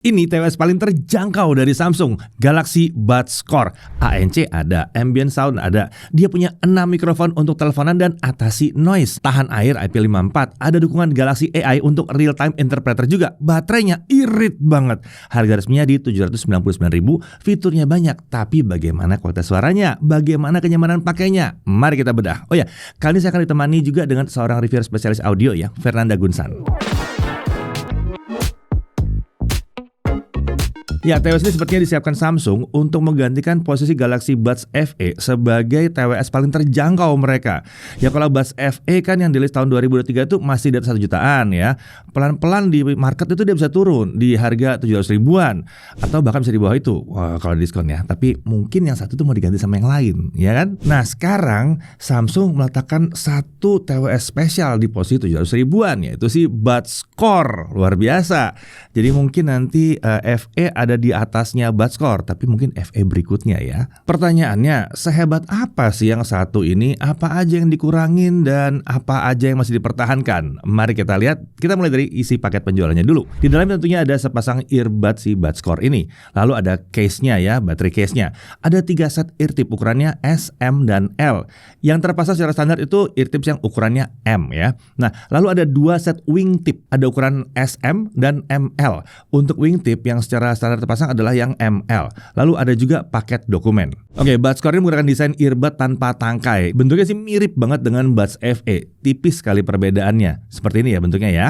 Ini TWS paling terjangkau dari Samsung, Galaxy Buds Core. ANC ada, ambient sound ada. Dia punya 6 mikrofon untuk teleponan dan atasi noise. Tahan air IP54. Ada dukungan Galaxy AI untuk real time interpreter juga. Baterainya irit banget. Harga resminya di 799.000. Fiturnya banyak, tapi bagaimana kualitas suaranya? Bagaimana kenyamanan pakainya? Mari kita bedah. Oh ya, kali ini saya akan ditemani juga dengan seorang reviewer spesialis audio ya, Fernanda Gunsan. Ya, TWS ini sepertinya disiapkan Samsung untuk menggantikan posisi Galaxy Buds FE sebagai TWS paling terjangkau mereka. Ya, kalau Buds FE kan yang dirilis tahun 2023 itu masih di atas 1 jutaan ya. Pelan-pelan di market itu dia bisa turun di harga 700 ribuan atau bahkan bisa di bawah itu. Wah, kalau diskon ya. Tapi mungkin yang satu itu mau diganti sama yang lain, ya kan? Nah, sekarang Samsung meletakkan satu TWS spesial di posisi 700 ribuan, yaitu si Buds Core. Luar biasa. Jadi mungkin nanti FE ada di atasnya Buds Core, tapi mungkin FE berikutnya ya. Pertanyaannya, sehebat apa sih yang satu ini? Apa aja yang dikurangin dan apa aja yang masih dipertahankan? Mari kita lihat. Kita mulai dari isi paket penjualannya dulu. Di dalamnya tentunya ada sepasang earbud si Buds Core ini. Lalu ada case-nya ya, baterai case-nya. Ada 3 set eartip ukurannya S, M, dan L. Yang terpasang secara standar itu eartips yang ukurannya M ya. Nah, lalu ada 2 set wingtip. Ada ukuran SM dan ML. Untuk wingtip yang secara standar terpasang adalah yang ML. Lalu ada juga paket dokumen. Oke, Buds Core ini menggunakan desain earbud tanpa tangkai. Bentuknya sih mirip banget dengan Buds FE. Tipis sekali perbedaannya. Seperti ini ya bentuknya ya.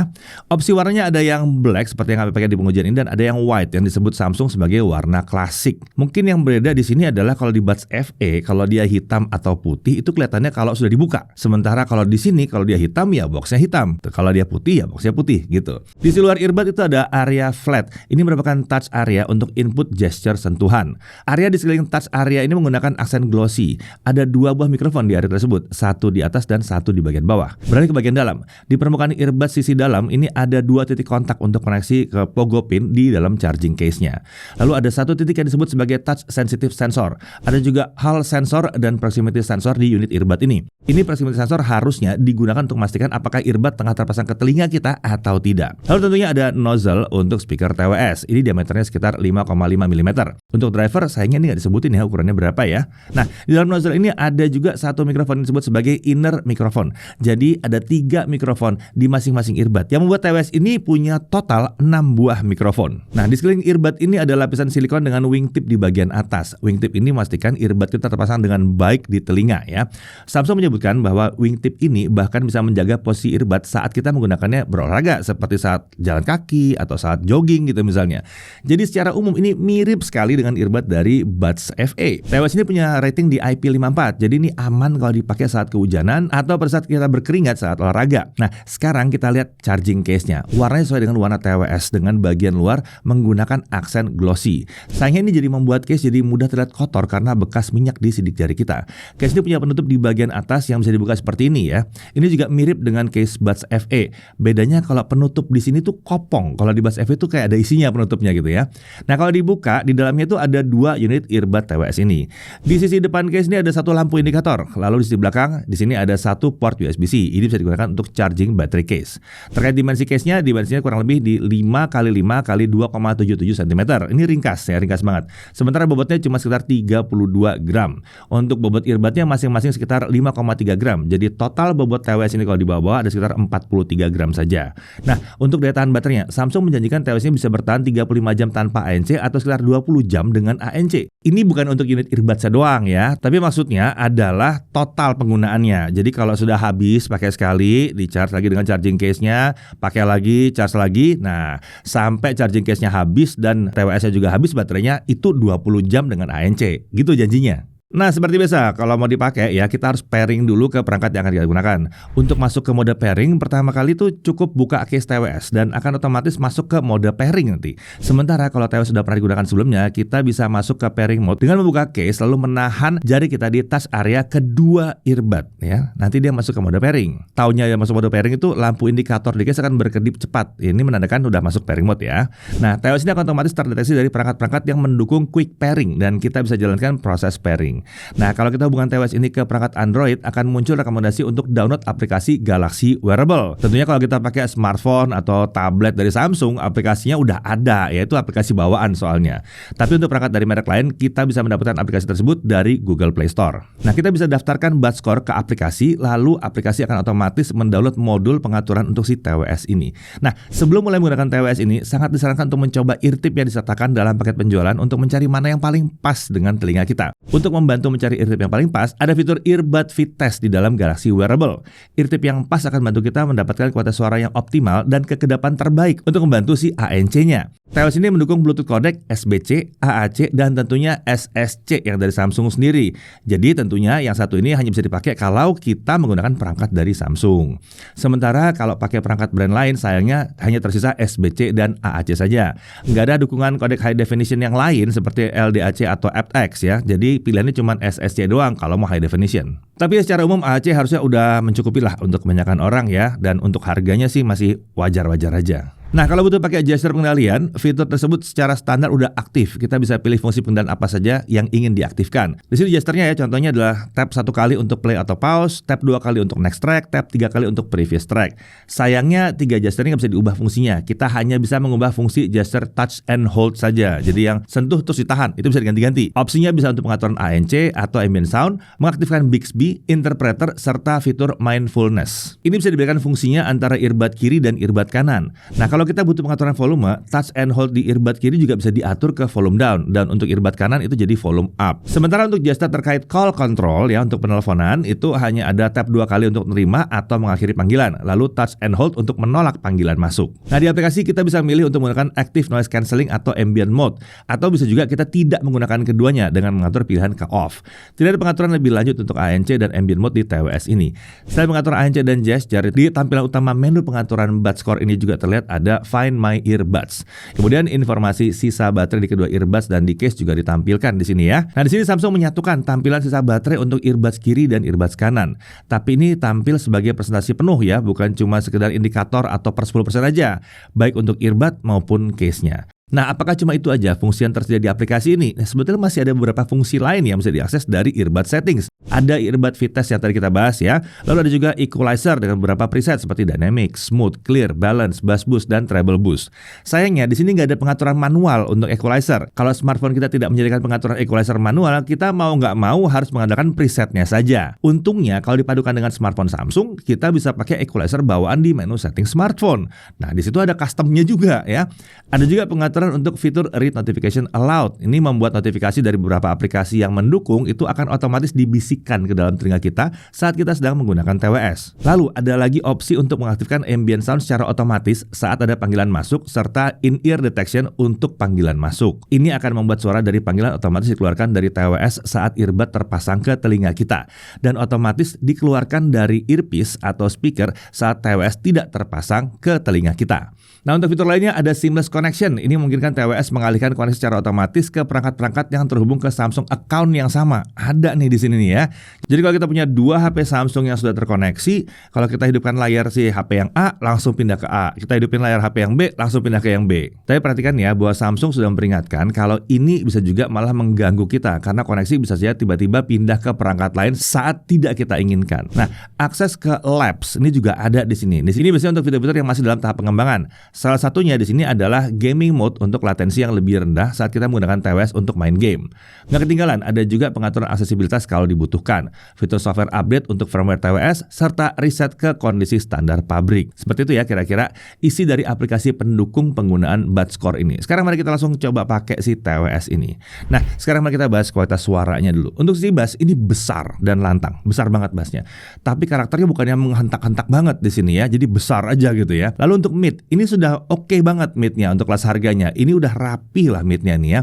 Opsi warnanya ada yang black seperti yang kami pakai di pengujian ini, dan ada yang white yang disebut Samsung sebagai warna klasik. Mungkin yang berbeda di sini adalah kalau di Buds FE, kalau dia hitam atau putih itu kelihatannya kalau sudah dibuka. Sementara kalau di sini kalau dia hitam ya boxnya hitam. Kalau dia putih ya boxnya putih gitu. Di luar earbud itu ada area flat. Ini merupakan touch area untuk input gesture sentuhan. Area di sekeliling touch area ini menggunakan aksen glossy. Ada 2 buah mikrofon di area tersebut, satu di atas dan satu di bagian bawah. Beralih ke bagian dalam. Di permukaan earbud sisi dalam ini ada 2 titik kontak untuk koneksi ke pogo pin di dalam charging case-nya. Lalu ada 1 titik yang disebut sebagai touch sensitive sensor. Ada juga hall sensor dan proximity sensor di unit earbud ini. Ini proximity sensor harusnya digunakan untuk memastikan apakah earbud tengah terpasang ke telinga kita atau tidak. Lalu tentunya ada nozzle untuk speaker TWS. Ini diameternya sekitar 5,5 mm. Untuk driver sayangnya ini nggak disebutin ya ukurannya berapa ya. Nah, di dalam nozzle ini ada juga 1 mikrofon yang disebut sebagai inner mikrofon. Jadi ada 3 mikrofon di masing-masing earbud. Yang membuat TWS ini punya total 6 buah mikrofon. Nah, di sekeliling earbud ini ada lapisan silikon dengan wingtip di bagian atas. Wingtip ini memastikan earbud kita terpasang dengan baik di telinga ya. Samsung menyebutkan bahwa wingtip ini bahkan bisa menjaga posisi earbud saat kita menggunakannya berolahraga, seperti saat jalan kaki atau saat jogging gitu misalnya. Jadi secara umum ini mirip sekali dengan earbud dari Buds FE. TWS ini punya rating di IP54. Jadi ini aman kalau dipakai saat kehujanan atau pada saat kita berkeringat saat olahraga. Nah, sekarang kita lihat charging case-nya. Warnanya sesuai dengan warna TWS dengan bagian luar menggunakan aksen glossy. Sayangnya ini jadi membuat case jadi mudah terlihat kotor karena bekas minyak di sidik jari kita. Case ini punya penutup di bagian atas yang bisa dibuka seperti ini ya. Ini juga mirip dengan case Buds FE. Bedanya kalau penutup di sini tuh kopong. Kalau di Buds FE tuh kayak ada isinya penutupnya gitu ya. Nah, kalau dibuka di dalamnya itu ada 2 unit earbud TWS ini. Di sisi depan case ini ada 1 lampu indikator. Lalu di sisi belakang di sini ada 1 port USB-C. Ini bisa digunakan untuk charging battery case. Terkait dimensi case-nya, dimensinya kurang lebih di 5x5 x 2,77 cm. Ini ringkas ya, ringkas banget. Sementara bobotnya cuma sekitar 32 gram. Untuk bobot earbudnya masing-masing sekitar 5,3 gram. Jadi total bobot TWS ini kalau dibawa ada sekitar 43 gram saja. Nah, untuk daya tahan baterainya, Samsung menjanjikan TWS ini bisa bertahan 35 jam tanpa ANC atau sekitar 20 jam dengan ANC. Ini bukan untuk unit earbud doang ya, tapi maksudnya adalah total penggunaannya. Jadi kalau sudah habis pakai sekali, di-charge lagi dengan charging case-nya, pakai lagi, charge lagi. Nah, sampai charging case-nya habis dan TWS-nya juga habis baterainya, itu 20 jam dengan ANC. Gitu janjinya. Nah, seperti biasa, kalau mau dipakai ya kita harus pairing dulu ke perangkat yang akan kita gunakan. Untuk masuk ke mode pairing, pertama kali itu cukup buka case TWS dan akan otomatis masuk ke mode pairing nanti. Sementara kalau TWS sudah pernah digunakan sebelumnya, kita bisa masuk ke pairing mode dengan membuka case lalu menahan jari kita di touch area kedua earbud ya. Nanti dia masuk ke mode pairing. Taunya ya masuk mode pairing itu lampu indikator di case akan berkedip cepat. Ini menandakan sudah masuk pairing mode ya. Nah, TWS ini akan otomatis terdeteksi dari perangkat-perangkat yang mendukung quick pairing dan kita bisa jalankan proses pairing. Setting. Nah, kalau kita hubungkan TWS ini ke perangkat Android, akan muncul rekomendasi untuk download aplikasi Galaxy Wearable. Tentunya kalau kita pakai smartphone atau tablet dari Samsung, aplikasinya udah ada, yaitu aplikasi bawaan soalnya. Tapi untuk perangkat dari merek lain, kita bisa mendapatkan aplikasi tersebut dari Google Play Store. Nah, kita bisa daftarkan Buds Core ke aplikasi, lalu aplikasi akan otomatis mendownload modul pengaturan untuk si TWS ini. Nah, sebelum mulai menggunakan TWS ini, sangat disarankan untuk mencoba eartip yang disertakan dalam paket penjualan untuk mencari mana yang paling pas dengan telinga kita. Untuk membantu mencari eartip yang paling pas, ada fitur Earbud Fit Test di dalam Galaxy Wearable. Eartip yang pas akan membantu kita mendapatkan kualitas suara yang optimal dan kekedapan terbaik untuk membantu si ANC-nya. TWS ini mendukung Bluetooth codec, SBC, AAC, dan tentunya SSC yang dari Samsung sendiri. Jadi tentunya yang satu ini hanya bisa dipakai kalau kita menggunakan perangkat dari Samsung. Sementara kalau pakai perangkat brand lain, sayangnya hanya tersisa SBC dan AAC saja. Nggak ada dukungan codec high definition yang lain seperti LDAC atau aptX ya. Jadi pilihannya cuma SSC doang kalau mau high definition. Tapi secara umum AAC harusnya udah mencukupi lah untuk kebanyakan orang ya. Dan untuk harganya sih masih wajar-wajar aja. Nah, kalau butuh pakai gesture pengendalian, fitur tersebut secara standar udah aktif. Kita bisa pilih fungsi pengendalian apa saja yang ingin diaktifkan. Di sini gesturnya ya, contohnya adalah tap 1 kali untuk play atau pause, tap 2 kali untuk next track, tap 3 kali untuk previous track. Sayangnya 3 gesture ini nggak bisa diubah fungsinya. Kita hanya bisa mengubah fungsi gesture touch and hold saja. Jadi yang sentuh terus ditahan, itu bisa diganti-ganti. Opsinya bisa untuk pengaturan ANC atau ambient sound, mengaktifkan Bixby, interpreter, serta fitur mindfulness. Ini bisa diberikan fungsinya antara earbud kiri dan earbud kanan. Nah, kalau kita butuh pengaturan volume, touch and hold di earbud kiri juga bisa diatur ke volume down, dan untuk earbud kanan itu jadi volume up. Sementara untuk gesture terkait call control ya, untuk penelponan itu hanya ada tap 2 kali untuk menerima atau mengakhiri panggilan, lalu touch and hold untuk menolak panggilan masuk. Nah, di aplikasi kita bisa milih untuk menggunakan active noise cancelling atau ambient mode, atau bisa juga kita tidak menggunakan keduanya dengan mengatur pilihan ke off. Tidak ada pengaturan lebih lanjut untuk ANC dan ambient mode di TWS ini. Selain mengatur ANC dan gesture, di tampilan utama menu pengaturan Buds Core ini juga terlihat ada Find My Earbuds. Kemudian informasi sisa baterai di kedua earbuds dan di case juga ditampilkan di sini ya. Nah, di sini Samsung menyatukan tampilan sisa baterai untuk earbuds kiri dan earbuds kanan. Tapi ini tampil sebagai presentasi penuh ya, bukan cuma sekedar indikator atau per 10% aja, baik untuk earbud maupun case-nya. Nah, apakah cuma itu aja fungsi yang tersedia di aplikasi ini? Nah, sebetulnya masih ada beberapa fungsi lain yang bisa diakses dari earbud settings. Ada earbud fit test yang tadi kita bahas ya. Lalu ada juga equalizer dengan beberapa preset seperti dynamic, smooth, clear, balance, bass boost, dan treble boost. Sayangnya di sini nggak ada pengaturan manual untuk equalizer. Kalau smartphone kita tidak menyediakan pengaturan equalizer manual, kita mau nggak mau harus mengandalkan presetnya saja. Untungnya kalau dipadukan dengan smartphone Samsung, kita bisa pakai equalizer bawaan di menu setting smartphone. Nah, di situ ada customnya juga ya. Ada juga pengaturan untuk fitur Read Notification Aloud. Ini membuat notifikasi dari beberapa aplikasi yang mendukung itu akan otomatis dibisikkan ke dalam telinga kita saat kita sedang menggunakan TWS. Lalu ada lagi opsi untuk mengaktifkan ambient sound secara otomatis saat ada panggilan masuk, serta in-ear detection untuk panggilan masuk. Ini akan membuat suara dari panggilan otomatis dikeluarkan dari TWS saat earbud terpasang ke telinga kita, dan otomatis dikeluarkan dari earpiece atau speaker saat TWS tidak terpasang ke telinga kita. Nah, untuk fitur lainnya ada seamless connection. Ini memungkinkan TWS mengalihkan koneksi secara otomatis ke perangkat-perangkat yang terhubung ke Samsung account yang sama. Ada nih di sini nih ya. Jadi kalau kita punya 2 HP Samsung yang sudah terkoneksi, kalau kita hidupkan layar si HP yang A, langsung pindah ke A. Kita hidupin layar HP yang B, langsung pindah ke yang B. Tapi perhatikan ya, bahwa Samsung sudah memperingatkan kalau ini bisa juga malah mengganggu kita, karena koneksi bisa saja tiba-tiba pindah ke perangkat lain saat tidak kita inginkan. Nah, akses ke Labs ini juga ada di sini. Di sini biasanya untuk fitur-fitur yang masih dalam tahap pengembangan. Salah satunya di sini adalah gaming mode untuk latensi yang lebih rendah saat kita menggunakan TWS untuk main game. Nggak ketinggalan, ada juga pengaturan aksesibilitas kalau dibutuhkan, fitur software update untuk firmware TWS, serta reset ke kondisi standar pabrik. Seperti itu ya kira-kira isi dari aplikasi pendukung penggunaan Buds Core ini. Sekarang mari kita langsung coba pakai si TWS ini. Nah, sekarang mari kita bahas kualitas suaranya dulu. Untuk si bass ini besar dan lantang, besar banget bassnya. Tapi karakternya bukannya menghentak-hentak banget di sini ya, jadi besar aja gitu ya. Lalu untuk mid, ini sudah oke banget midnya untuk kelas harganya. Ini udah rapi lah midnya nih ya.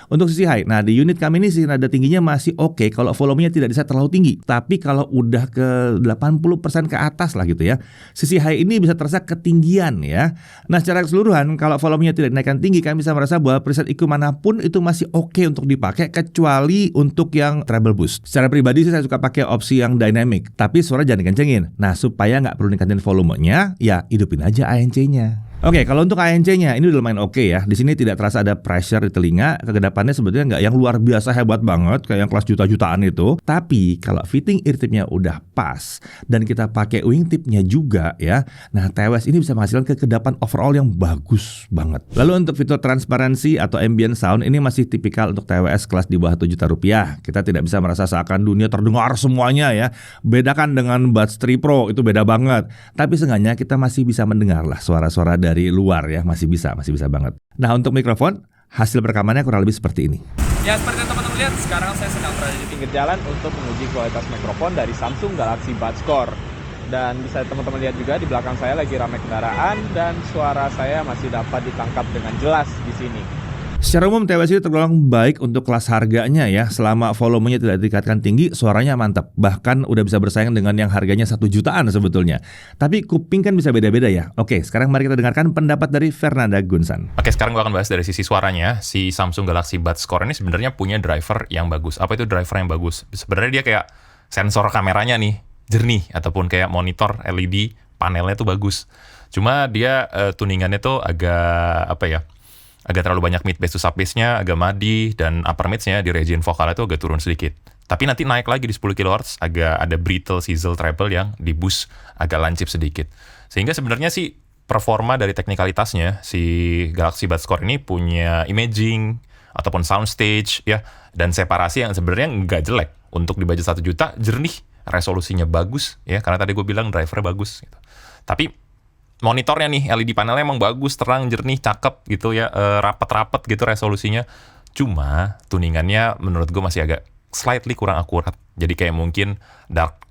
Untuk sisi high, nah di unit kami ini sih nada tingginya masih oke kalau volumenya tidak bisa terlalu tinggi. Tapi kalau udah ke 80% ke atas lah gitu ya, sisi high ini bisa terasa ketinggian ya. Nah, secara keseluruhan kalau volumenya tidak dinaikkan tinggi, kami bisa merasa bahwa preset EQ manapun itu masih oke untuk dipakai, kecuali untuk yang treble boost. Secara pribadi sih saya suka pakai opsi yang dynamic, tapi suara jangan dikencengin. Nah, supaya nggak perlu ningkatin volumenya, ya hidupin aja ANC-nya. Oke, kalau untuk ANC-nya ini udah lumayan oke ya. Di sini tidak terasa ada pressure di telinga. Kegedapannya sebetulnya nggak yang luar biasa hebat banget kayak yang kelas juta-jutaan itu. Tapi kalau fitting ear-tipnya udah pas dan kita pakai wingtipnya juga ya, nah TWS ini bisa menghasilkan kegedapan overall yang bagus banget. Lalu untuk fitur transparansi atau ambient sound ini masih tipikal untuk TWS kelas di bawah 1 juta rupiah. Kita tidak bisa merasa seakan dunia terdengar semuanya ya. Bedakan dengan Buds 3 Pro, itu beda banget. Tapi seenggaknya kita masih bisa mendengar lah suara-suara dari luar ya, masih bisa banget. Nah untuk mikrofon, hasil rekamannya kurang lebih seperti ini. Ya seperti yang teman-teman lihat, sekarang saya sedang berada di pinggir jalan untuk menguji kualitas mikrofon dari Samsung Galaxy Buds Core. Dan bisa teman-teman lihat juga di belakang saya lagi ramai kendaraan dan suara saya masih dapat ditangkap dengan jelas di sini. Secara umum TWS ini tergolong baik untuk kelas harganya ya. Selama volumenya tidak ditingkatkan tinggi, suaranya mantap. Bahkan udah bisa bersaing dengan yang harganya 1 jutaan sebetulnya. Tapi kuping kan bisa beda-beda ya. Oke, sekarang mari kita dengarkan pendapat dari Fernanda Gunsan. Oke, sekarang gue akan bahas dari sisi suaranya. Si Samsung Galaxy Buds Core ini sebenarnya punya driver yang bagus. Apa itu driver yang bagus? Sebenarnya dia kayak sensor kameranya nih, jernih. Ataupun kayak monitor LED panelnya tuh bagus. Cuma dia tuningannya tuh agak terlalu banyak mid bass to sub bass-nya, agak madi, dan upper mids-nya di region vokalnya tuh agak turun sedikit. Tapi nanti naik lagi di 10 kHz, agak ada brittle, sizzle, treble yang di boost agak lancip sedikit. Sehingga sebenarnya sih performa dari teknikalitasnya, si Galaxy Buds Core ini punya imaging, ataupun soundstage, ya, dan separasi yang sebenarnya nggak jelek. Untuk di budget 1 juta, jernih, resolusinya bagus, ya, karena tadi gue bilang drivernya bagus. Gitu. Tapi monitornya nih, LED panelnya emang bagus, terang, jernih, cakep gitu ya, rapet-rapet gitu resolusinya. Cuma tuningannya menurut gue masih agak slightly kurang akurat. Jadi kayak mungkin dark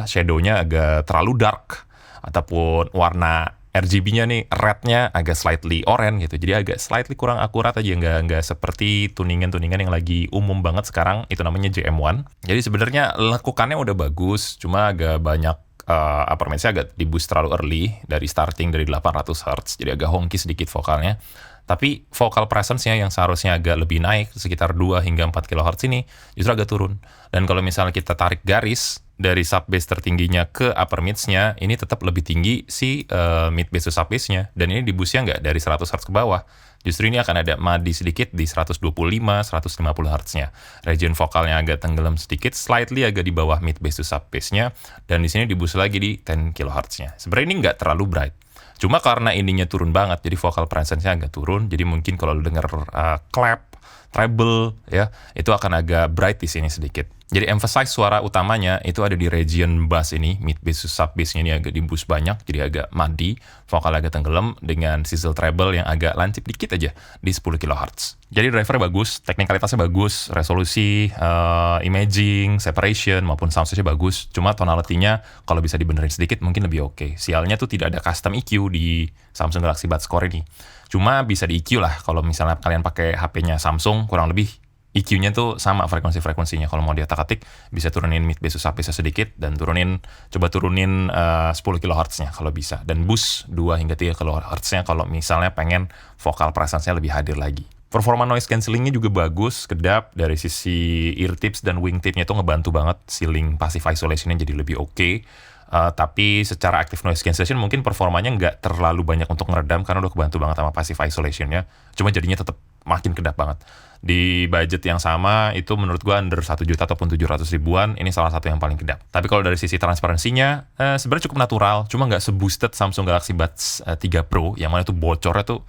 shadow-nya agak terlalu dark, ataupun warna RGB-nya nih rednya agak slightly orange gitu. Jadi agak slightly kurang akurat aja, nggak seperti tuningan-tuningan yang lagi umum banget sekarang, itu namanya JM1. Jadi sebenarnya lekukannya udah bagus, cuma agak banyak upper mids-nya agak di boost terlalu early dari starting dari 800 Hz, jadi agak honky sedikit vokalnya. Tapi vocal presence-nya yang seharusnya agak lebih naik sekitar 2 hingga 4 kHz ini justru agak turun. Dan kalau misalnya kita tarik garis dari sub bass tertingginya ke upper mids-nya, ini tetap lebih tinggi si mid bass to sub bass-nya, dan ini di boost-nya nggak dari 100 Hz ke bawah. Justru ini akan ada madi sedikit di 125-150 Hz-nya. Region vokalnya agak tenggelam sedikit, slightly agak di bawah mid bass to sub bass-nya, dan di sini di boost lagi di 10 kHz-nya. Sebenarnya ini nggak terlalu bright. Cuma karena ininya turun banget, jadi vocal presence-nya agak turun, jadi mungkin kalau lu denger clap, treble, ya, itu akan agak bright di sini sedikit. Jadi emphasize suara utamanya itu ada di region bass ini, mid bass to sub bass-nya ini agak di boost banyak, jadi agak madi, vokal agak tenggelam dengan sizzle treble yang agak lancip dikit aja di 10 kHz. Jadi drivernya bagus, teknikalitasnya bagus, resolusi, imaging, separation maupun soundstage-nya bagus. Cuma tonality-nya kalau bisa dibenerin sedikit mungkin lebih oke. Sialnya tuh tidak ada custom EQ di Samsung Galaxy Buds Core ini. Cuma bisa di EQ lah kalau misalnya kalian pakai HP-nya Samsung, kurang lebih EQ-nya tuh sama frekuensi-frekuensinya. Kalau mau diatak-atik bisa turunin mid bass to sub bass sedikit dan coba turunin 10 kHz-nya kalau bisa, dan boost 2 hingga 3 kHz-nya kalau misalnya pengen vokal presence-nya lebih hadir lagi. Performa noise cancellingnya juga bagus, kedap dari sisi ear tips dan wing tip-nya itu ngebantu banget ceiling passive isolation-nya jadi lebih oke. Tapi secara active noise cancellation mungkin performanya nggak terlalu banyak untuk ngeredam karena udah kebantu banget sama passive isolation-nya. Cuma jadinya tetap makin kedap banget. Di budget yang sama itu menurut gua under 1 juta ataupun 700 ribuan, ini salah satu yang paling kedap. Tapi kalau dari sisi transparansinya sebenarnya cukup natural, cuma nggak se-boosted Samsung Galaxy Buds 3 Pro yang mana tuh bocornya tuh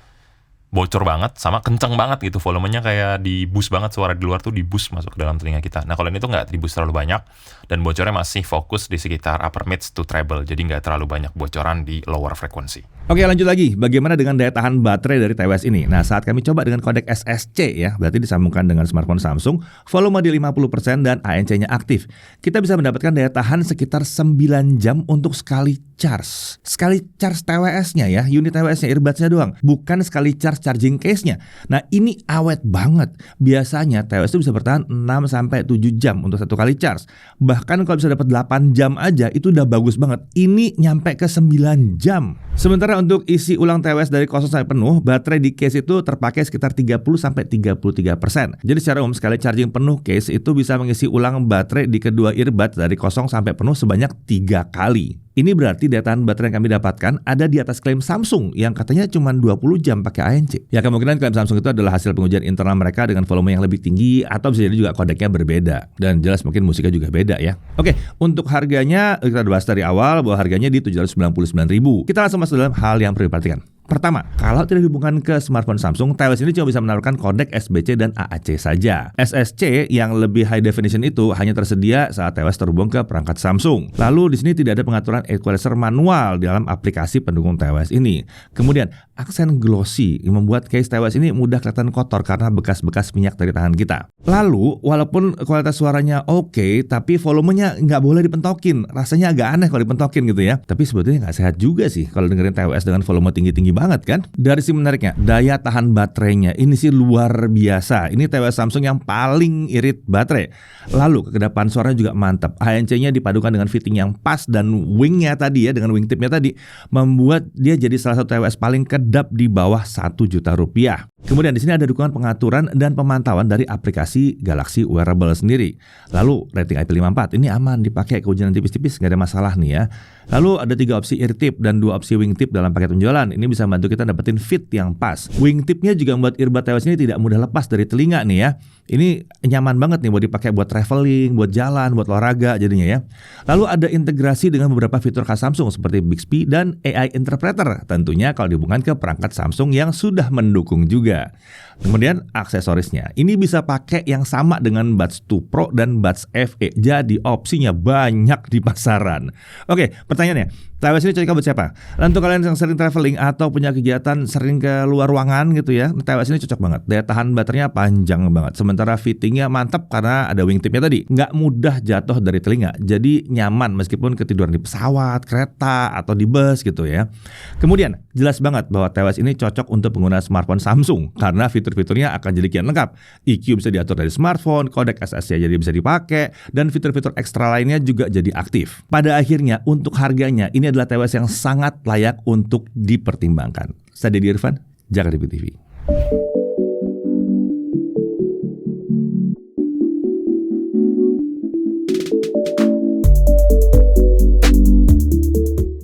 bocor banget, sama kenceng banget gitu, volumenya kayak di boost banget, suara di luar tuh di boost masuk ke dalam telinga kita. Nah kalau ini tuh nggak di boost terlalu banyak, dan bocornya masih fokus di sekitar upper mids to treble, jadi nggak terlalu banyak bocoran di lower frekuensi. Oke, lanjut lagi, bagaimana dengan daya tahan baterai dari TWS ini? Nah saat kami coba dengan kodek SSC ya, berarti disambungkan dengan smartphone Samsung, volume di 50% dan ANC-nya aktif, kita bisa mendapatkan daya tahan sekitar 9 jam untuk sekali charge. Sekali charge TWS-nya ya, unit TWS-nya, earbuds-nya doang, bukan sekali charge charging case-nya. Nah, ini awet banget. Biasanya TWS itu bisa bertahan 6-7 jam untuk satu kali charge. Bahkan kalau bisa dapat 8 jam aja itu udah bagus banget. Ini nyampe ke 9 jam. Sementara untuk isi ulang TWS dari kosong sampai penuh, baterai di case itu terpakai sekitar 30-33%. Jadi secara umum sekali charging penuh case itu bisa mengisi ulang baterai di kedua earbud dari kosong sampai penuh sebanyak 3 kali. Ini berarti daya tahan baterai yang kami dapatkan ada di atas klaim Samsung yang katanya cuma 20 jam pakai ANC. Ya kemungkinan klaim Samsung itu adalah hasil pengujian internal mereka dengan volume yang lebih tinggi atau bisa jadi juga kodeknya berbeda. Dan jelas mungkin musiknya juga beda ya. Oke, untuk harganya kita bahas dari awal bahwa harganya di 799.000. Kita langsung masuk dalam hal yang perlu diperhatikan. Pertama, kalau tidak dihubungkan ke smartphone Samsung, TWS ini cuma bisa menawarkan kodek SBC dan AAC saja. SSC yang lebih high definition itu hanya tersedia saat TWS terhubung ke perangkat Samsung. Lalu di sini tidak ada pengaturan equalizer manual di dalam aplikasi pendukung TWS ini. Kemudian, aksen glossy yang membuat case TWS ini mudah kelihatan kotor karena bekas-bekas minyak dari tangan kita. Lalu, walaupun kualitas suaranya oke, tapi volumenya nggak boleh dipentokin. Rasanya agak aneh kalau dipentokin gitu ya. Tapi sebetulnya nggak sehat juga sih kalau dengerin TWS dengan volume tinggi-tinggi banget kan. Dari sisi menariknya, daya tahan baterainya ini sih luar biasa. Ini TWS Samsung yang paling irit baterai. Lalu kekedapan suaranya juga mantap. ANC-nya dipadukan dengan fitting yang pas dan wingnya tadi ya, dengan wingtipnya tadi membuat dia jadi salah satu TWS paling kedap di bawah 1 juta rupiah. Kemudian di sini ada dukungan pengaturan dan pemantauan dari aplikasi Galaxy Wearable sendiri. Lalu rating IP54 ini aman dipakai kehujanan tipis-tipis, nggak ada masalah nih ya. Lalu ada 3 opsi ear tip dan 2 opsi wingtip dalam paket penjualan. Ini bisa membantu kita dapetin fit yang pas. Wingtipnya juga membuat earbud TWS ini tidak mudah lepas dari telinga nih ya. Ini nyaman banget nih buat dipakai buat traveling, buat jalan, buat olahraga jadinya ya. Lalu ada integrasi dengan beberapa fitur khas Samsung seperti Bixby dan AI Interpreter. Tentunya kalau dihubungkan ke perangkat Samsung yang sudah mendukung juga. Kemudian aksesorisnya, ini bisa pakai yang sama dengan Buds 2 Pro dan Buds FE. Jadi opsinya banyak di pasaran. Oke, pertanyaannya, TWS ini cocok buat siapa? Untuk kalian yang sering traveling atau punya kegiatan sering ke luar ruangan gitu ya, TWS ini cocok banget. Daya tahan baterainya panjang banget. Sementara fittingnya mantap karena ada wingtipnya tadi. Nggak mudah jatuh dari telinga. Jadi nyaman meskipun ketiduran di pesawat, kereta, atau di bus gitu ya. Kemudian jelas banget bahwa TWS ini cocok untuk pengguna smartphone Samsung karena fitur-fiturnya akan jadi kian lengkap. EQ bisa diatur dari smartphone, kodek SSC jadi bisa dipakai, dan fitur-fitur ekstra lainnya juga jadi aktif. Pada akhirnya untuk harganya ini adalah TWS yang sangat layak untuk dipertimbangkan. Saya Deddy Irfan, Jakarta TV.